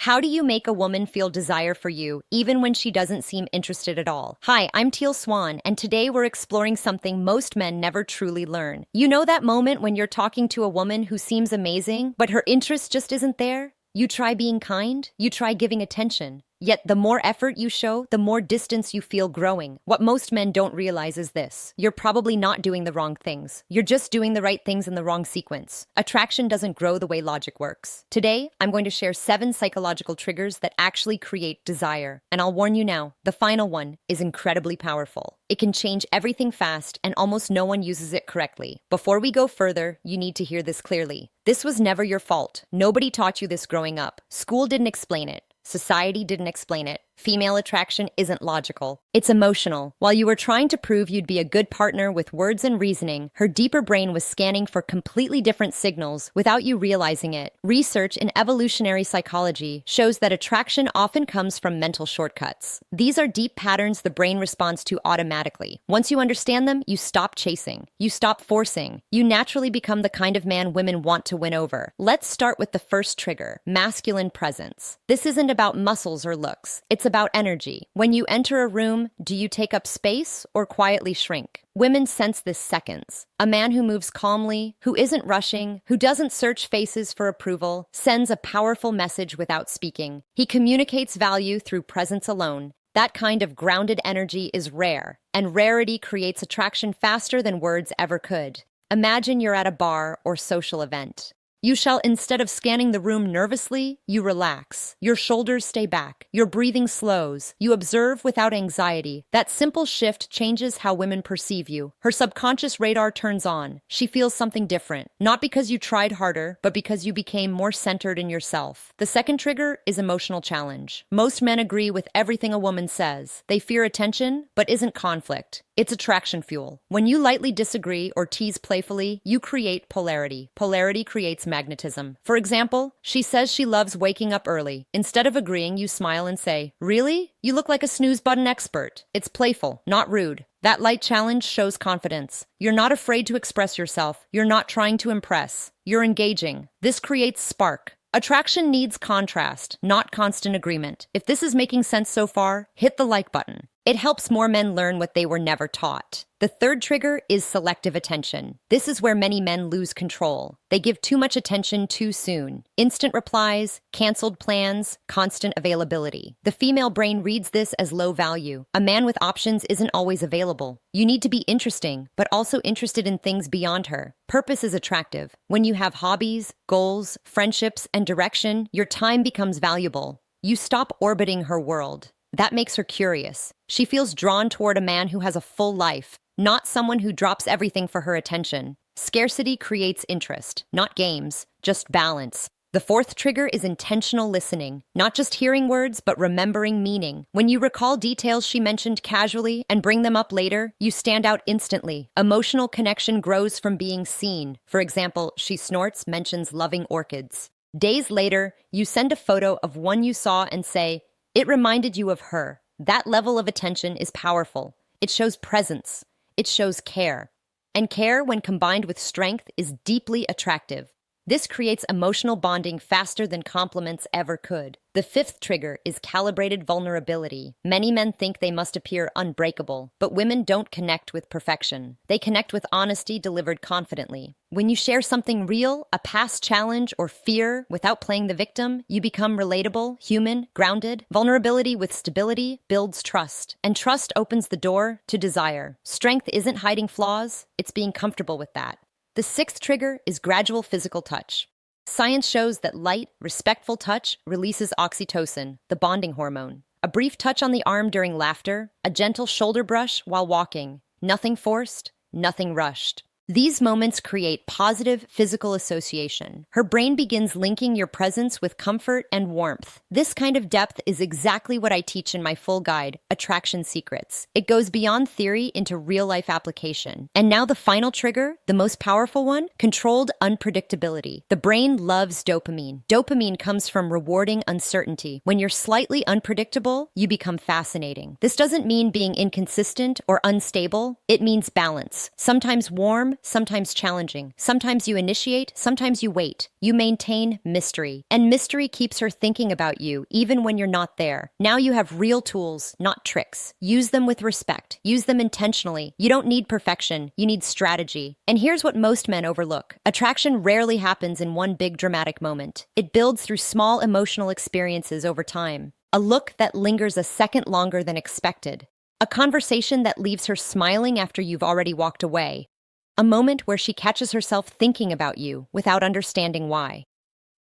How do you make a woman feel desire for you, even when she doesn't seem interested at all? Hi, I'm Teal Swan, and today we're exploring something most men never truly learn. You know that moment when you're talking to a woman who seems amazing, but her interest just isn't there? You try being kind, you try giving attention. Yet the more effort you show, the more distance you feel growing. What most men don't realize is this: you're probably not doing the wrong things. You're just doing the right things in the wrong sequence. Attraction doesn't grow the way logic works. Today, I'm going to share 7 psychological triggers that actually create desire. And I'll warn you now, the final one is incredibly powerful. It can change everything fast, and almost no one uses it correctly. Before we go further, you need to hear this clearly. This was never your fault. Nobody taught you this growing up. School didn't explain it. Society didn't explain it. Female attraction isn't logical. It's emotional. While you were trying to prove you'd be a good partner with words and reasoning, her deeper brain was scanning for completely different signals without you realizing it. Research in evolutionary psychology shows that attraction often comes from mental shortcuts. These are deep patterns the brain responds to automatically. Once you understand them, you stop chasing. You stop forcing. You naturally become the kind of man women want to win over. Let's start with the first trigger: masculine presence. This isn't about muscles or looks. It's about energy. When you enter a room, do you take up space or quietly shrink? Women sense this seconds. A man who moves calmly, who isn't rushing, who doesn't search faces for approval, sends a powerful message without speaking. He communicates value through presence alone. That kind of grounded energy is rare, and rarity creates attraction faster than words ever could. Imagine you're at a bar or social event. You shall, instead of scanning the room nervously, you relax. Your shoulders stay back. Your breathing slows. You observe without anxiety. That simple shift changes how women perceive you. Her subconscious radar turns on. She feels something different. Not because you tried harder, but because you became more centered in yourself. The second trigger is emotional challenge. Most men agree with everything a woman says. They fear attention, but isn't conflict. It's attraction fuel. When you lightly disagree or tease playfully, you create polarity. Polarity creates magnetism. For example, she says she loves waking up early. Instead of agreeing, you smile and say, "Really? You look like a snooze button expert." It's playful, not rude. That light challenge shows confidence. You're not afraid to express yourself. You're not trying to impress. You're engaging. This creates spark. Attraction needs contrast, not constant agreement. If this is making sense so far, hit the like button. It helps more men learn what they were never taught. The third trigger is selective attention. This is where many men lose control. They give too much attention too soon. Instant replies, canceled plans, constant availability. The female brain reads this as low value. A man with options isn't always available. You need to be interesting, but also interested in things beyond her. Purpose is attractive. When you have hobbies, goals, friendships, and direction, your time becomes valuable. You stop orbiting her world. That makes her curious. She feels drawn toward a man who has a full life, not someone who drops everything for her attention. Scarcity creates interest, not games, just balance. The fourth trigger is intentional listening, not just hearing words, but remembering meaning. When you recall details she mentioned casually and bring them up later, you stand out instantly. Emotional connection grows from being seen. For example, she snorts, mentions loving orchids. Days later, you send a photo of one you saw and say, "It reminded you of her." That level of attention is powerful. It shows presence. It shows care. And care, when combined with strength, is deeply attractive. This creates emotional bonding faster than compliments ever could. The fifth trigger is calibrated vulnerability. Many men think they must appear unbreakable, but women don't connect with perfection. They connect with honesty delivered confidently. When you share something real, a past challenge or fear, without playing the victim, you become relatable, human, grounded. Vulnerability with stability builds trust, and trust opens the door to desire. Strength isn't hiding flaws, it's being comfortable with that. The sixth trigger is gradual physical touch. Science shows that light, respectful touch releases oxytocin, the bonding hormone. A brief touch on the arm during laughter, a gentle shoulder brush while walking. Nothing forced, nothing rushed. These moments create positive physical association. Her brain begins linking your presence with comfort and warmth. This kind of depth is exactly what I teach in my full guide, Attraction Secrets. It goes beyond theory into real-life application. And now the final trigger, the most powerful one, controlled unpredictability. The brain loves dopamine. Dopamine comes from rewarding uncertainty. When you're slightly unpredictable, you become fascinating. This doesn't mean being inconsistent or unstable. It means balance. Sometimes warm, sometimes challenging. Sometimes you initiate, sometimes you wait. You maintain mystery. And mystery keeps her thinking about you, even when you're not there. Now you have real tools, not tricks. Use them with respect. Use them intentionally. You don't need perfection. You need strategy. And here's what most men overlook. Attraction rarely happens in one big dramatic moment. It builds through small emotional experiences over time. A look that lingers a second longer than expected. A conversation that leaves her smiling after you've already walked away. A moment where she catches herself thinking about you without understanding why.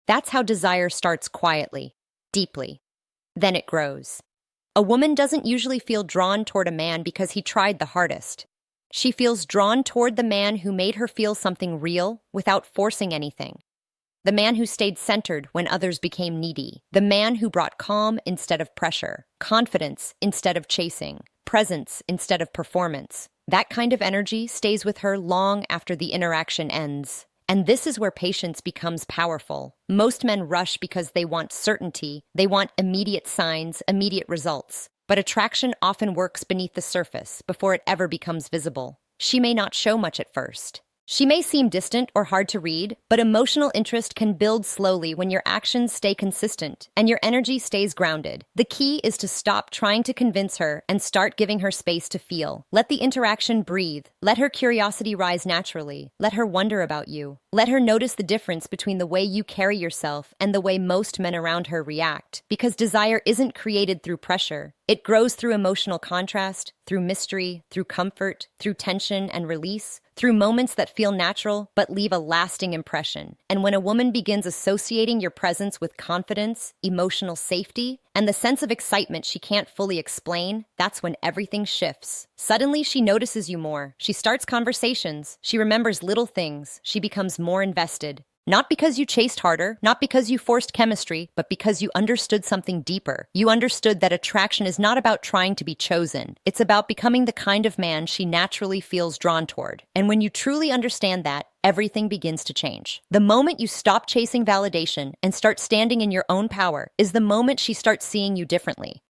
That's how desire starts quietly, deeply. Then it grows. A woman doesn't usually feel drawn toward a man because he tried the hardest. She feels drawn toward the man who made her feel something real without forcing anything. The man who stayed centered when others became needy. The man who brought calm instead of pressure, confidence instead of chasing, presence instead of performance. That kind of energy stays with her long after the interaction ends. And this is where patience becomes powerful. Most men rush because they want certainty. They want immediate signs, immediate results. But attraction often works beneath the surface before it ever becomes visible. She may not show much at first. She may seem distant or hard to read, but emotional interest can build slowly when your actions stay consistent and your energy stays grounded. The key is to stop trying to convince her and start giving her space to feel. Let the interaction breathe. Let her curiosity rise naturally. Let her wonder about you. Let her notice the difference between the way you carry yourself and the way most men around her react. Because desire isn't created through pressure. It grows through emotional contrast, through mystery, through comfort, through tension and release, through moments that feel natural but leave a lasting impression. And when a woman begins associating your presence with confidence, emotional safety, and the sense of excitement she can't fully explain, that's when everything shifts. Suddenly, she notices you more. She starts conversations. She remembers little things. She becomes more invested. Not because you chased harder, not because you forced chemistry, but because you understood something deeper. You understood that attraction is not about trying to be chosen. It's about becoming the kind of man she naturally feels drawn toward. And when you truly understand that, everything begins to change. The moment you stop chasing validation and start standing in your own power is the moment she starts seeing you differently.